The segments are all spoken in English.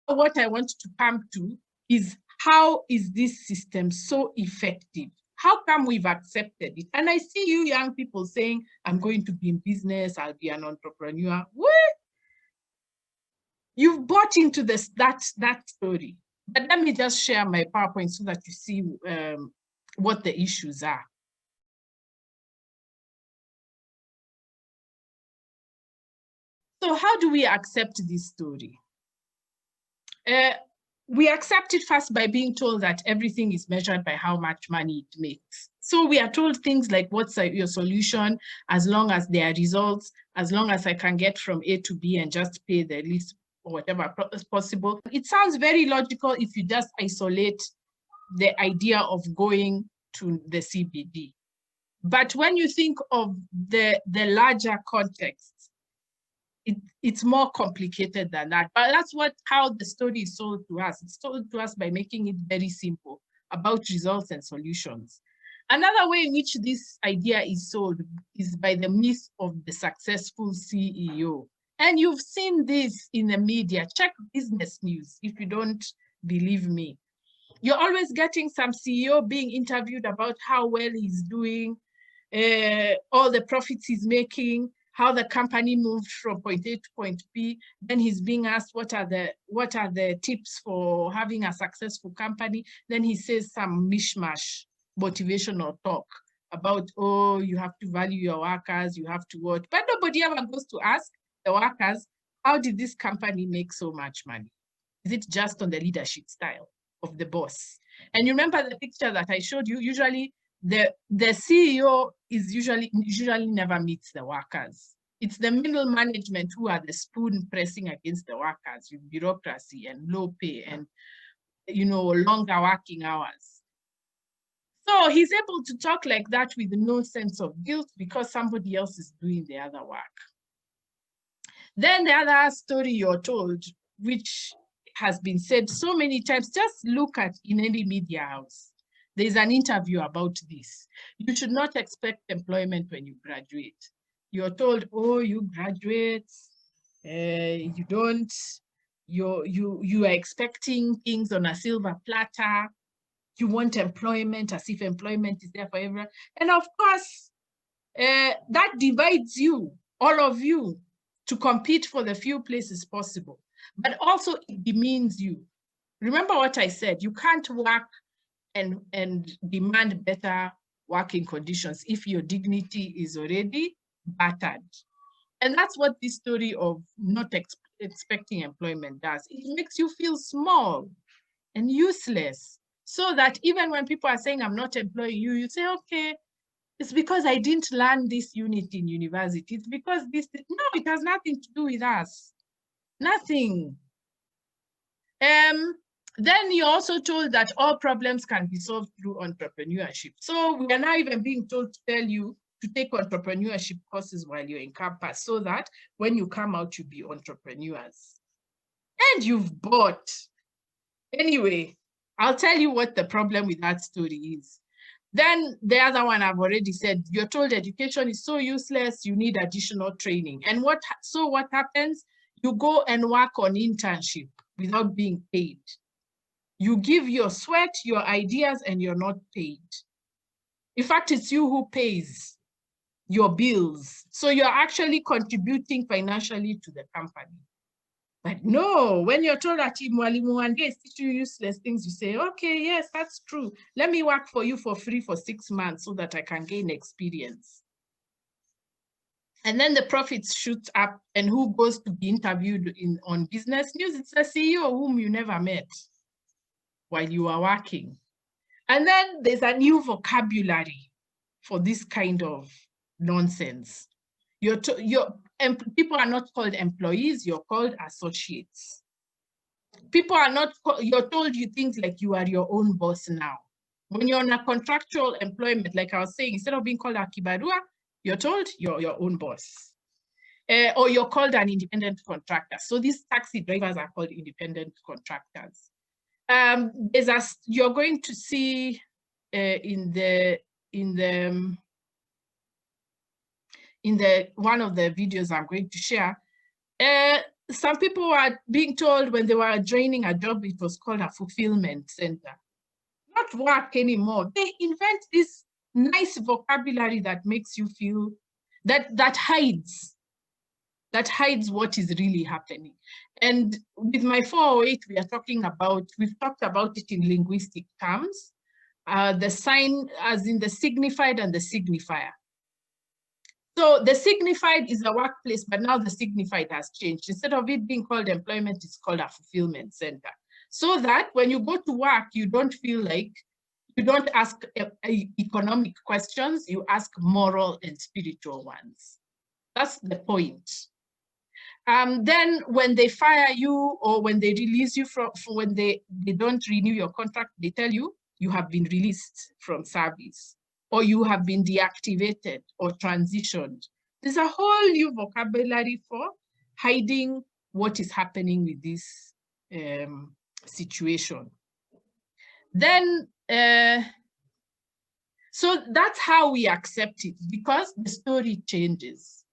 what I want to come to is, how is this system so effective? How come we've accepted it? And I see you young people saying, I'm going to be in business, I'll be an entrepreneur. What? You've bought into this that story. But let me just share my PowerPoint so that you see what the issues are. So how do we accept this story? We accept it first by being told that everything is measured by how much money it makes. So we are told things like, what's your solution? As long as there are results, as long as I can get from A to B and just pay the least or whatever is possible. It sounds very logical if you just isolate the idea of going to the CBD. But when you think of the larger context, it's more complicated than that. But that's how the story is sold to us. It's told to us by making it very simple about results and solutions. Another way in which this idea is sold is by the myth of the successful CEO. And you've seen this in the media. Check business news if you don't believe me. You're always getting some CEO being interviewed about how well he's doing, all the profits he's making, how the company moved from point A to point B. Then he's being asked what are the tips for having a successful company. Then he says some mishmash motivational talk about, oh, you have to value your workers, you have to what. But nobody ever goes to ask the workers, how did this company make so much money? Is it just on the leadership style of the boss? And you remember the picture that I showed you? Usually the CEO is usually never meets the workers. It's the middle management who are the spoon pressing against the workers with bureaucracy and low pay and, you know, longer working hours. So he's able to talk like that with no sense of guilt because somebody else is doing the other work. Then the other story you're told, which has been said so many times, just look at in any media house. There's an interview about this. You should not expect employment when you graduate. You're told, oh, you graduate, you are expecting things on a silver platter. You want employment as if employment is there for everyone. And of course, that divides you, all of you, to compete for the few places possible. But also it demeans you. Remember what I said, you can't work and demand better working conditions if your dignity is already battered. And that's what this story of not expecting employment does. It makes you feel small and useless, so that even when people are saying, I'm not employing you, you say, okay, it's because I didn't learn this unit in university. It's because this, no, it has nothing to do with us. Nothing. Then you're also told that all problems can be solved through entrepreneurship. So we are now even being told to tell you to take entrepreneurship courses while you're in campus so that when you come out, you'll be entrepreneurs. And you've bought. Anyway, I'll tell you what the problem with that story is. Then the other one I've already said, you're told education is so useless, you need additional training. And what happens? You go and work on internship without being paid. You give your sweat, your ideas, and you're not paid. In fact, it's you who pays your bills. So you're actually contributing financially to the company. But no, when you're told that Mwalimu one day teach you useless things, you say, okay, yes, that's true. Let me work for you for free for 6 months so that I can gain experience. And then the profits shoot up, and who goes to be interviewed on business news? It's a CEO whom you never met while you are working. And then there's a new vocabulary for this kind of nonsense. People are not called employees, you're called associates. People are not, you're told you things like you are your own boss now. When you're on a contractual employment, like I was saying, instead of being called a kibarua, you're told you're your own boss. Or you're called an independent contractor. So these taxi drivers are called independent contractors. You're going to see in one of the videos I'm going to share, some people were being told when they were joining a job, it was called a fulfillment center. Not work anymore. They invent this nice vocabulary that makes you feel that hides what is really happening. And with my 408, we've talked about it in linguistic terms, the sign as in the signified and the signifier. So the signified is a workplace, but now the signified has changed. Instead of it being called employment, it's called a fulfillment center. So that when you go to work, you don't feel like, you don't ask economic questions, you ask moral and spiritual ones. That's the point. Then when they fire you or when they release you when they don't renew your contract, they tell you you have been released from service or you have been deactivated or transitioned. There's a whole new vocabulary for hiding what is happening with this situation. Then, so that's how we accept it, because the story changes.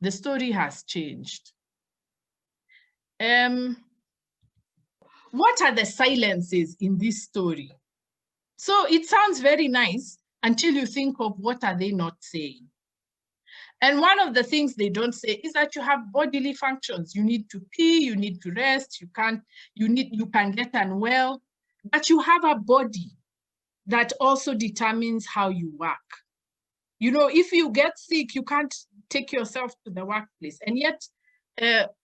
The story has changed. What are the silences in this story? So it sounds very nice until you think of what are they not saying. And one of the things they don't say is that you have bodily functions. You need to pee, you need to rest, you can get unwell, but you have a body that also determines how you work. You know, if you get sick, you can't take yourself to the workplace. And yet,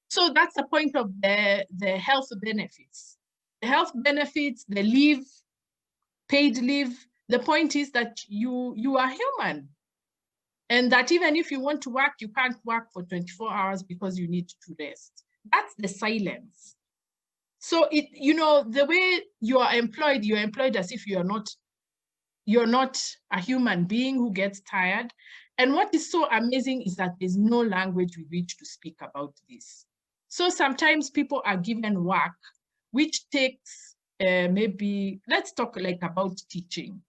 so that's the point of the health benefits. The health benefits, the leave, paid leave, the point is that you are human. And that even if you want to work, you can't work for 24 hours because you need to rest. That's the silence. So you know, the way you're employed as if you're not a human being who gets tired. And what is so amazing is that there's no language with which to speak about this. So sometimes people are given work, which takes maybe, let's talk like about teaching.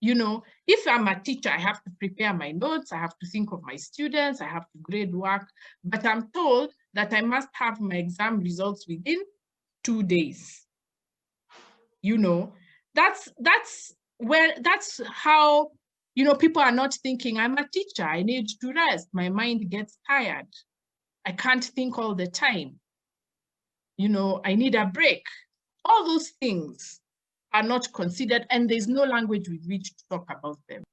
You know, if I'm a teacher, I have to prepare my notes, I have to think of my students, I have to grade work, but I'm told that I must have my exam results within 2 days. You know, that's how, you know, people are not thinking, I'm a teacher, I need to rest, my mind gets tired, I can't think all the time, you know, I need a break. All those things are not considered, and there's no language with which to talk about them.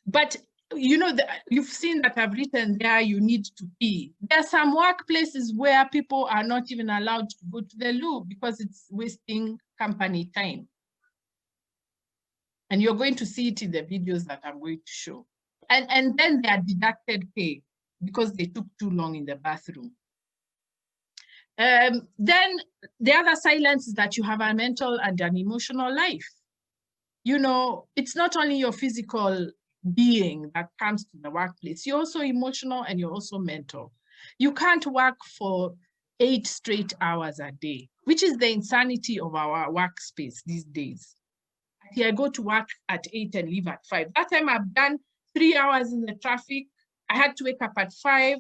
But you know, you've seen that I've written there, you need to pee. There are some workplaces where people are not even allowed to go to the loo because it's wasting company time. And you're going to see it in the videos that I'm going to show. And then they are deducted pay because they took too long in the bathroom. Then the other silence is that you have a mental and an emotional life. You know, it's not only your physical being that comes to the workplace, you're also emotional and you're also mental. You can't work for 8 straight hours a day, which is the insanity of our workspace these days. I go to work at 8 and leave at 5. That time I've done 3 hours in the traffic. I had to wake up at 5,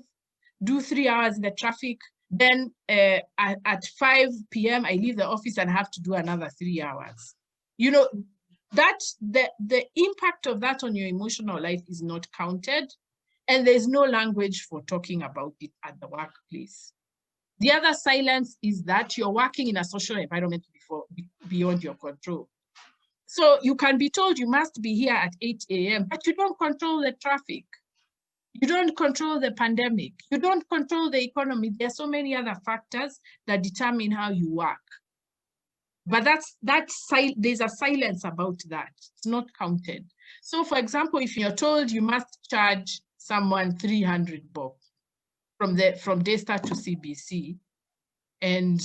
do 3 hours in the traffic. Then at 5 p.m. I leave the office and have to do another 3 hours. You know, that the impact of that on your emotional life is not counted, and there's no language for talking about it at the workplace. The other silence is that you're working in a social environment beyond your control. So you can be told you must be here at 8 a.m., but you don't control the traffic. You don't control the pandemic. You don't control the economy. There are so many other factors that determine how you work. But there's a silence about that. It's not counted. So for example, if you're told you must charge someone 300 bob from Daystar to CBC, and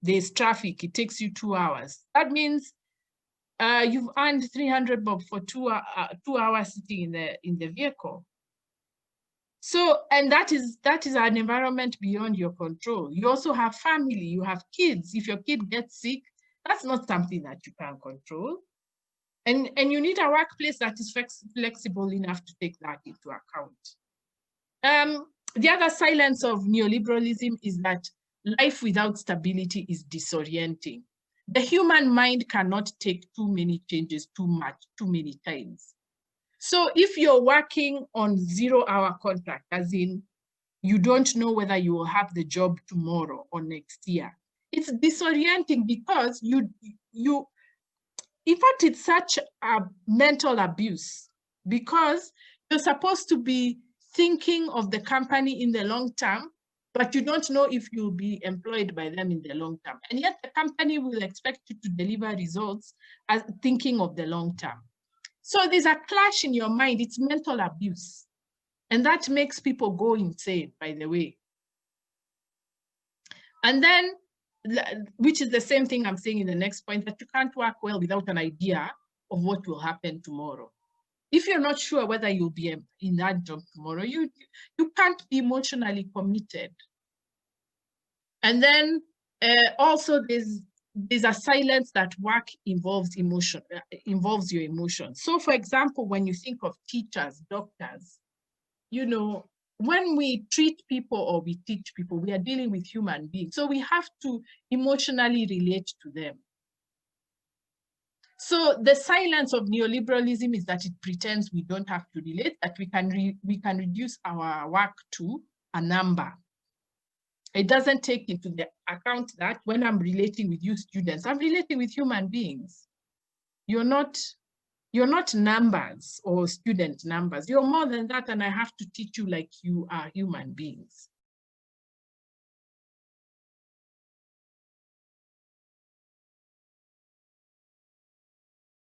there's traffic, it takes you 2 hours. That means you've earned 300 bob for 2 hours sitting in the vehicle. So, and that is an environment beyond your control. You also have family, you have kids. If your kid gets sick, that's not something that you can control. And you need a workplace that is flexible enough to take that into account. The other silence of neoliberalism is that life without stability is disorienting. The human mind cannot take too many changes too many times. So if you're working on 0-hour contract, as in you don't know whether you will have the job tomorrow or next year, it's disorienting because in fact, it's such a mental abuse because you're supposed to be thinking of the company in the long term, but you don't know if you'll be employed by them in the long term. And yet the company will expect you to deliver results as thinking of the long term. So there's a clash in your mind. It's mental abuse. And that makes people go insane, by the way. And then, which is the same thing I'm saying in the next point, that you can't work well without an idea of what will happen tomorrow. If you're not sure whether you'll be in that job tomorrow, you can't be emotionally committed. And then also there's a silence that work involves your emotions. So for example, when you think of teachers, doctors, you know, when we treat people or we teach people, we are dealing with human beings. So we have to emotionally relate to them. So the silence of neoliberalism is that it pretends we don't have to relate, that we can reduce our work to a number. It doesn't take into the account that when I'm relating with you students, I'm relating with human beings. You're not numbers or student numbers. You're more than that, and I have to teach you like you are human beings.